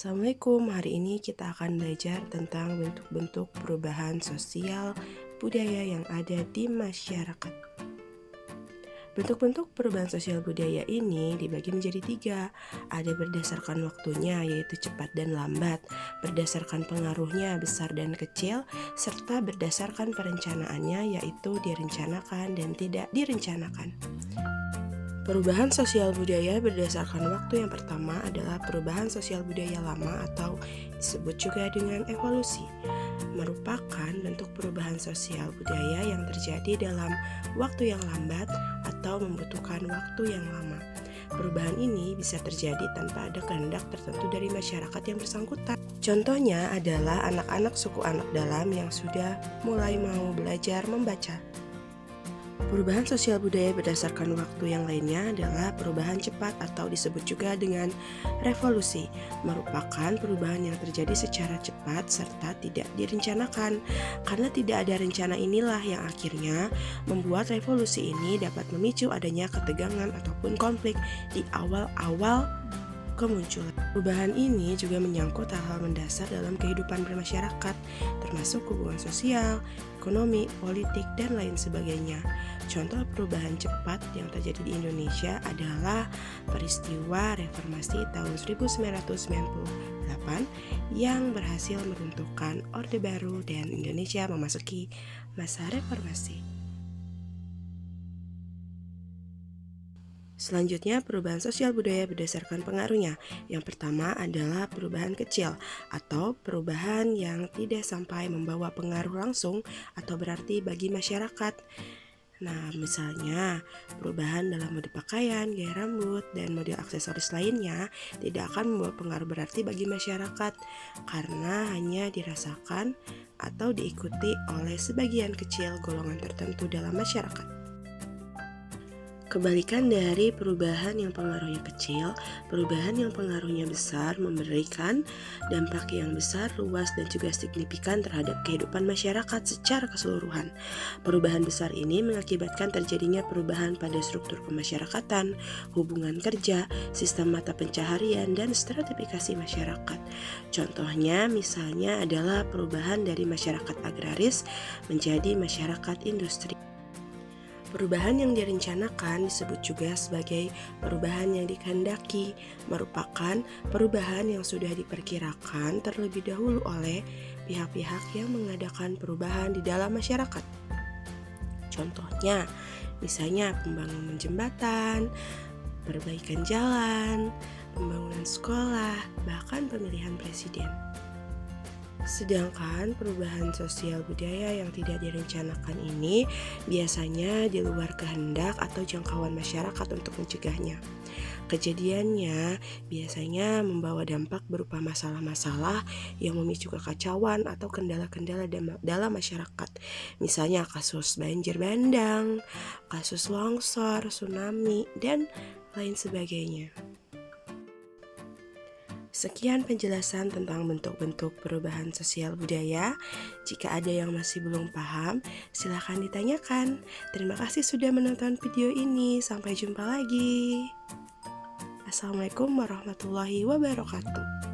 Assalamualaikum, hari ini kita akan belajar tentang bentuk-bentuk perubahan sosial budaya yang ada di masyarakat. Bentuk-bentuk perubahan sosial budaya ini dibagi menjadi 3. Ada berdasarkan waktunya, yaitu cepat dan lambat, berdasarkan pengaruhnya besar dan kecil, serta berdasarkan perencanaannya, yaitu direncanakan dan tidak direncanakan. Perubahan sosial budaya berdasarkan waktu yang pertama adalah perubahan sosial budaya lama atau disebut juga dengan evolusi. Merupakan bentuk perubahan sosial budaya yang terjadi dalam waktu yang lambat atau membutuhkan waktu yang lama. Perubahan ini bisa terjadi tanpa ada kehendak tertentu dari masyarakat yang bersangkutan. Contohnya adalah anak-anak suku anak dalam yang sudah mulai mau belajar membaca. Perubahan sosial budaya berdasarkan waktu yang lainnya adalah perubahan cepat atau disebut juga dengan revolusi. Merupakan perubahan yang terjadi secara cepat serta tidak direncanakan. Karena tidak ada rencana inilah yang akhirnya membuat revolusi ini dapat memicu adanya ketegangan ataupun konflik di awal-awal kemunculan. Perubahan ini juga menyangkut hal-hal mendasar dalam kehidupan bermasyarakat, termasuk hubungan sosial, ekonomi, politik, dan lain sebagainya. Contoh perubahan cepat yang terjadi di Indonesia adalah peristiwa reformasi tahun 1998 yang berhasil meruntuhkan Orde Baru dan Indonesia memasuki masa reformasi. Selanjutnya, perubahan sosial budaya berdasarkan pengaruhnya. Yang pertama adalah perubahan kecil atau perubahan yang tidak sampai membawa pengaruh langsung atau berarti bagi masyarakat. Nah, misalnya perubahan dalam mode pakaian, gaya rambut, dan model aksesoris lainnya tidak akan membawa pengaruh berarti bagi masyarakat karena hanya dirasakan atau diikuti oleh sebagian kecil golongan tertentu dalam masyarakat. Kebalikan dari perubahan yang pengaruhnya kecil, perubahan yang pengaruhnya besar memberikan dampak yang besar, luas, dan juga signifikan terhadap kehidupan masyarakat secara keseluruhan. Perubahan besar ini mengakibatkan terjadinya perubahan pada struktur pemasyarakatan, hubungan kerja, sistem mata pencaharian, dan stratifikasi masyarakat. Contohnya misalnya adalah perubahan dari masyarakat agraris menjadi masyarakat industri. Perubahan yang direncanakan disebut juga sebagai perubahan yang dikehendaki, merupakan perubahan yang sudah diperkirakan terlebih dahulu oleh pihak-pihak yang mengadakan perubahan di dalam masyarakat. Contohnya, misalnya pembangunan jembatan, perbaikan jalan, pembangunan sekolah, bahkan pemilihan presiden. Sedangkan perubahan sosial budaya yang tidak direncanakan ini biasanya di luar kehendak atau jangkauan masyarakat untuk mencegahnya. Kejadiannya biasanya membawa dampak berupa masalah-masalah yang memicu kekacauan atau kendala-kendala dalam masyarakat. Misalnya kasus banjir bandang, kasus longsor, tsunami, dan lain sebagainya. Sekian penjelasan tentang bentuk-bentuk perubahan sosial budaya. Jika ada yang masih belum paham, silakan ditanyakan. Terima kasih sudah menonton video ini. Sampai jumpa lagi. Assalamualaikum warahmatullahi wabarakatuh.